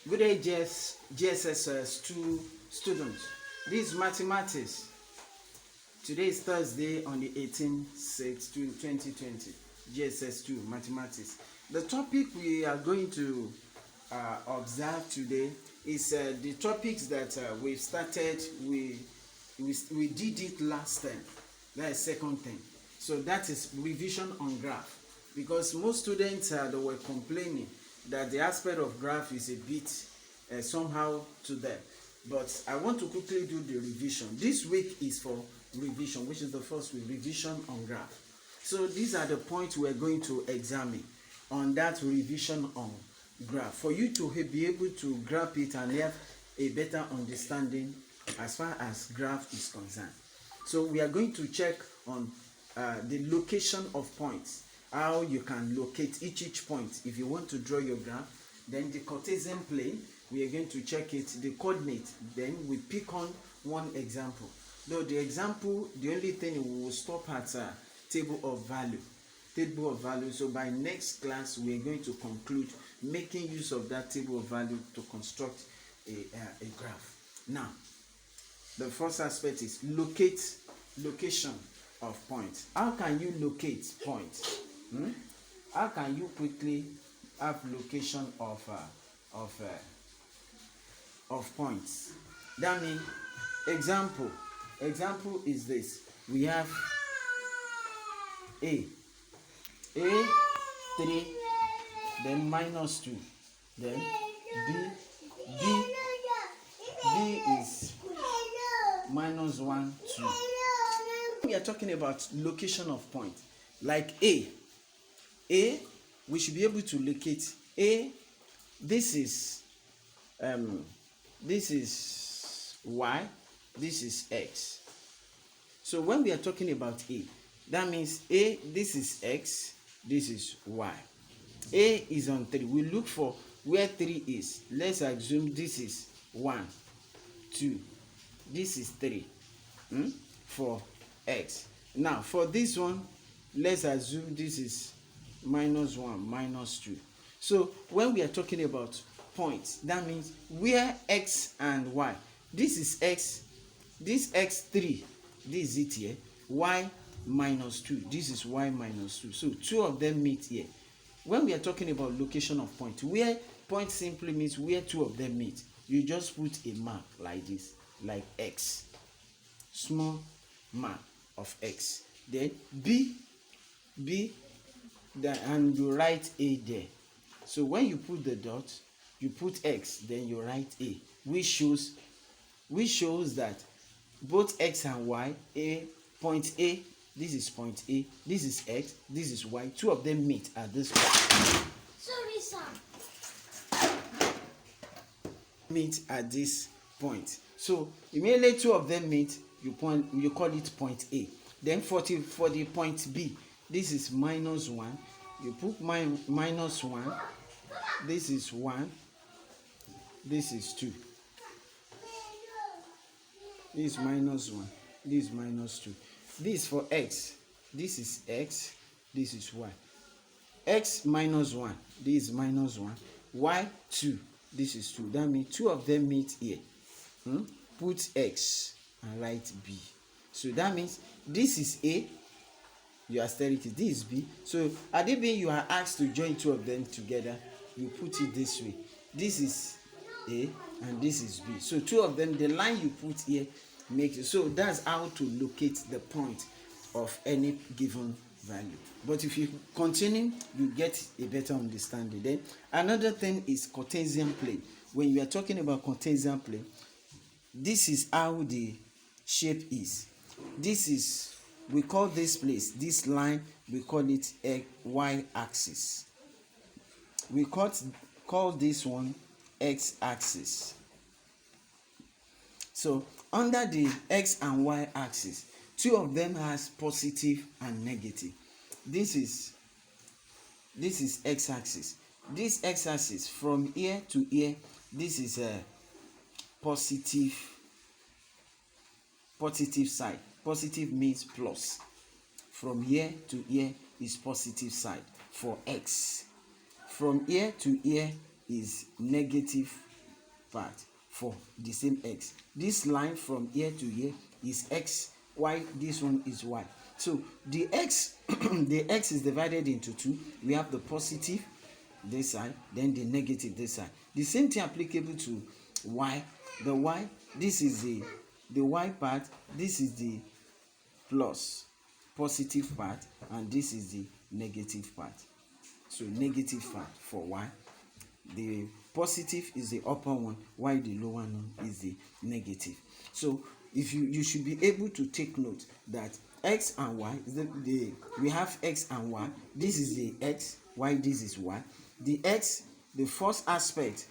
Good day, GSS2 students. This is mathematics. Today is Thursday on the 18th, 2020. GSS2 mathematics. The topic we are going to observe today is the topics that we've started. We did it last time. That is second thing. So that is revision on graph. Because most students that were complaining that the aspect of graph is a bit somehow to them. But I want to quickly do the revision. This week is for revision, which is the first week, revision on graph. So these are the points we're going to examine on that revision on graph for you to be able to grab it and have a better understanding as far as graph is concerned. So we are going to check on the location of points, how you can locate each point. If you want to draw your graph, then the Cartesian plane, we are going to check it, the coordinate, then we pick on one example. Though the example, the only thing we will stop at table of value. So by next class, we are going to conclude making use of that table of value to construct a graph. Now, the first aspect is location of points. How can you locate points? How can you quickly have location of points? That means example is this. We have A 3, then minus 2, then B is minus 1, 2. We are talking about location of point. Like A, we should be able to locate A. This is Y, this is X. So when we are talking about A, that means A, this is X, this is Y. A is on 3. We look for where 3 is. Let's assume this is 1, 2. This is 3 for X. Now for this one, let's assume this is minus 1, minus 2. So when we are talking about points, that means where X and Y. This is X, this X3, this is it here. Y minus 2, this is Y minus 2. So two of them meet here. When we are talking about location of point, where point simply means where two of them meet, you just put a mark like this, like X, small mark of X. Then B, and you write A there. So when you put the dot, you put X, then you write A, which shows that both X and Y, point A, this is point A, this is X, this is Y, two of them meet at this point. Sorry, sir. Meet at this point. So immediately two of them meet, you call it point A. Then for the point B, this is minus 1. You put minus 1. This is 1. This is 2. This is minus 1. This is minus 2. This is for X. This is X. This is Y. X minus 1. This is minus 1. Y 2. This is 2. That means two of them meet here. Put X and write B. So that means this is A. You are staring it. This is B. So at the beginning you are asked to join two of them together. You put it this way. This is A and this is B. So two of them, the line you put here makes it. So that's how to locate the point of any given value. But if you continue, you get a better understanding. Then another thing is Cartesian plane. When you are talking about Cartesian plane, this is how the shape is. This is, we call this place, this line, we call it a y-axis. We call this one x-axis. So under the x and y axis, two of them has positive and negative. This is x-axis. This x-axis from here to here, this is a positive side. Positive means plus. From here to here is positive side for x. From here to here is negative part for the same x. This line from here to here is x, y, this one is y. So the x the x is divided into two. We have the positive this side, then the negative this side. The same thing applicable to y. The y, this is the y part, this is the plus positive part, and this is the negative part. So negative part for y, the positive is the upper one, while the lower one is the negative. So if you should be able to take note that x and y, we have x and y. This is the x, y, this is y. The x, the first aspect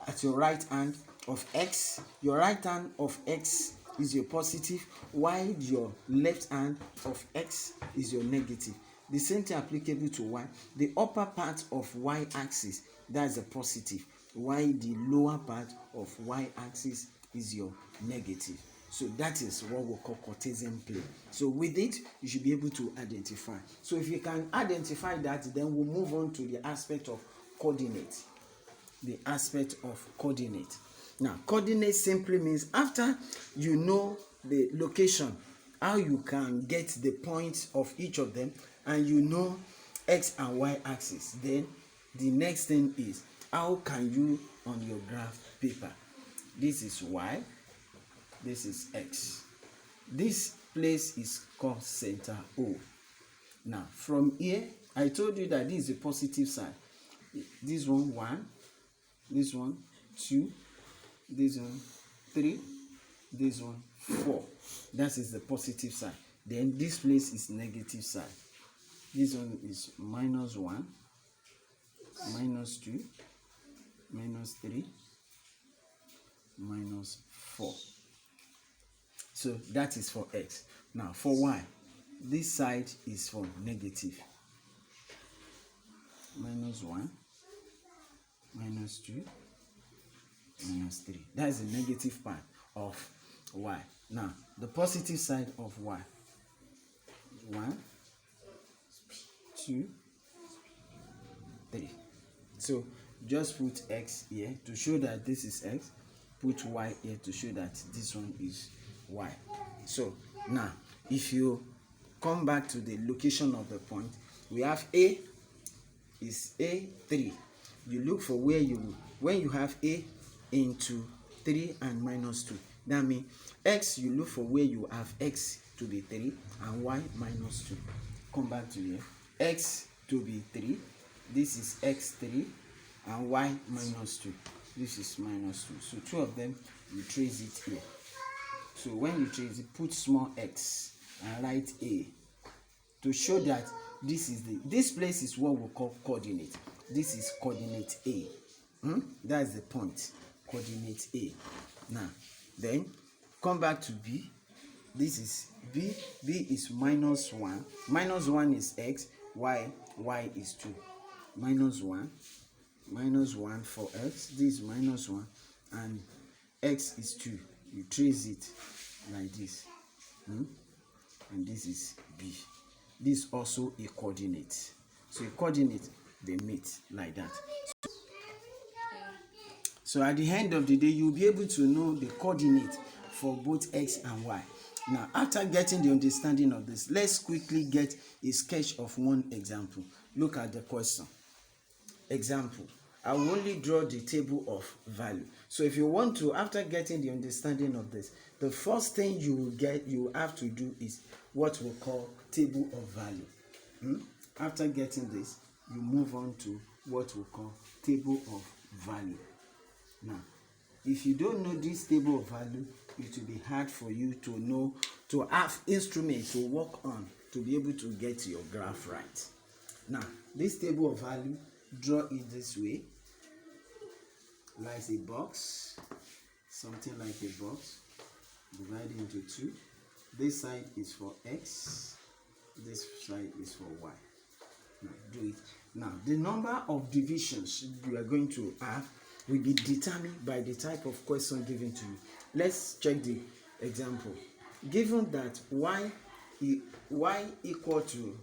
at your right hand of x, your right hand of x is your positive, while your left hand of x is your negative. The same thing applicable to y. The upper part of y axis, that's the positive, while the lower part of y axis is your negative. So that is what we call Cartesian plane. So with it, you should be able to identify. So if you can identify that, then we'll move on to the aspect of coordinate. The aspect of coordinate. Now, coordinate simply means after you know the location, how you can get the points of each of them, and you know x and y axis, then the next thing is how can you on your graph paper, this is y, this is x, this place is called center O. Now from here, I told you that this is the positive side. This one 1, this one 2, this one 3, this one 4. That is the positive side. Then this place is negative side. This one is -1, -2, -3, -4. So that is for x. Now for y, this side is for negative. -1, -2, -3. That is the negative part of y. Now the positive side of y, 1, 2, 3. So just put x here to show that this is x, put y here to show that this one is y. So now if you come back to the location of the point, we have A is A3. You look for where when you have A into 3 and -2, that means x, you look for where you have x to be 3 and y -2. Come back to here, x to be 3, this is x3, and y -2, this is -2. So two of them, you trace it here. So when you trace it, put small x and write A to show that this place is what we call coordinate. This is coordinate A. That's the point, coordinate A. Now then come back to B. This is B. B is -1. -1 is x, y is 2. -1 for x, this is -1, and x is 2. You trace it like this, and this is B. This is also a coordinate. So a coordinate, they meet like that. So at the end of the day, you'll be able to know the coordinate for both x and y. Now, after getting the understanding of this, let's quickly get a sketch of one example. Look at the question. Example. I will only draw the table of value. So if you want to, after getting the understanding of this, the first thing you have to do is what we call table of value. After getting this, you move on to what we call table of value. Now, if you don't know this table of value, it will be hard for you to know, to have instruments to work on to be able to get your graph right. Now, this table of value, draw it this way, like a box, something like a box, divided into 2. This side is for x, this side is for y. Now, do it. Now, the number of divisions you are going to have will be determined by the type of question given to you. Let's check the example. Given that y equal to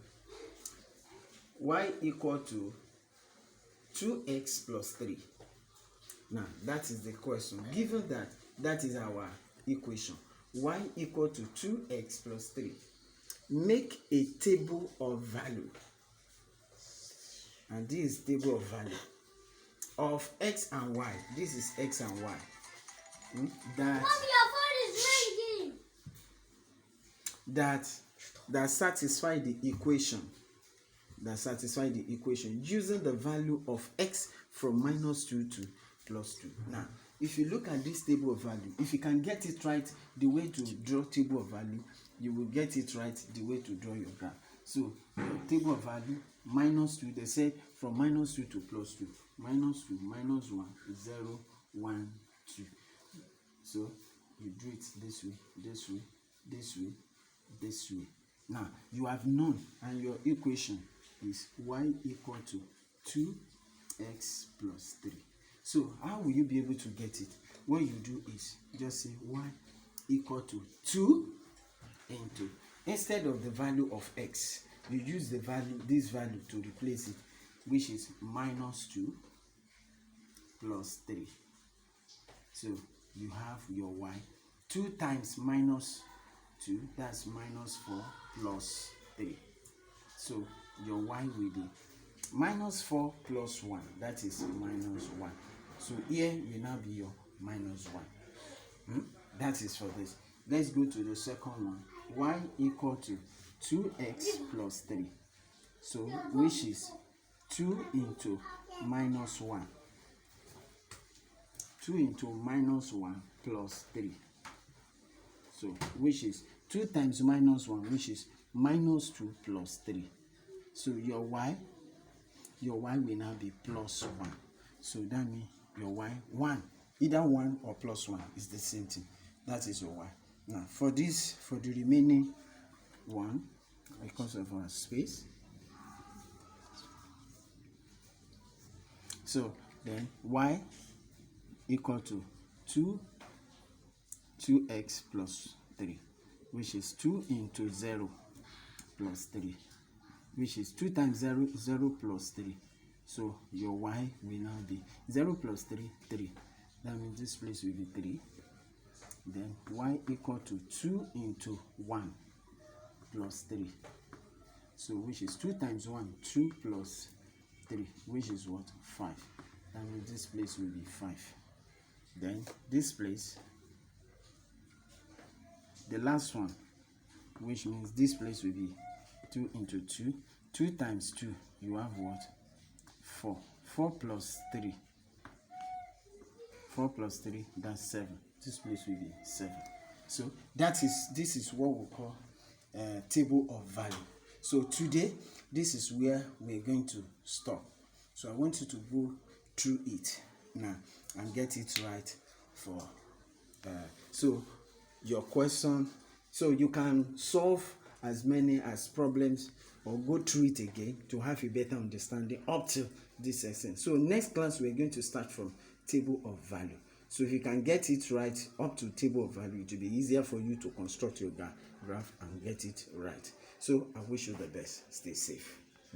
2x plus 3, Now, that is the question. Given that that is our equation, y equal to 2x plus 3. Make a table of value. And this is table of value of x and y. This is x and y. That Mommy, your phone is ringing. That satisfy the equation. That satisfy the equation using the value of x from -2 to +2. Now, if you look at this table of value, if you can get it right the way to draw table of value, you will get it right the way to draw your graph. So your table of value -2, they say from -2 to +2. -2 -1 0 1 2. So you do it this way, this way, this way, this way. Now you have known, and your equation is y equal to 2x plus 3. So how will you be able to get it? What you do is just say y equal to 2 into, instead of the value of x, you use the value, this value, to replace it, which is -2 plus 3. So you have your y. 2 times -2, that's -4 plus 3. So your y will be -4 plus 1, that is -1. So here will now be your -1. That is for this. Let's go to the second one. Y equal to 2x plus 3. So which is 2 into -1. 2 into -1 plus 3. So which is 2 times -1, which is -2 plus 3. So your y will now be +1. So that means your y, 1, either 1 or +1 is the same thing. That is your y. Now for this, for the remaining one, because of our space, so then y equal to 2x plus 3, which is 2 into 0 plus 3, which is 2 times 0, 0 plus 3. So your y will now be 0 plus 3, 3. That means this place will be 3. Then y equal to 2 into 1 plus 3. So which is 2 times 1, 2 plus 3, which is what? 5. That means this place will be 5. Then this place, the last one, which means this place will be 2 into 2. 2 times 2, you have what? 4. 4 plus 3. 4 plus 3, that's 7. This place will be 7. So this is what we call table of value. So today, this is where we're going to stop. So I want you to go through it now and get it right for so your question, so you can solve as many as problems or go through it again to have a better understanding up to this essence. So next class we're going to start from table of value. So if you can get it right up to table of value, it will be easier for you to construct your graph and get it right. So I wish you the best. Stay safe.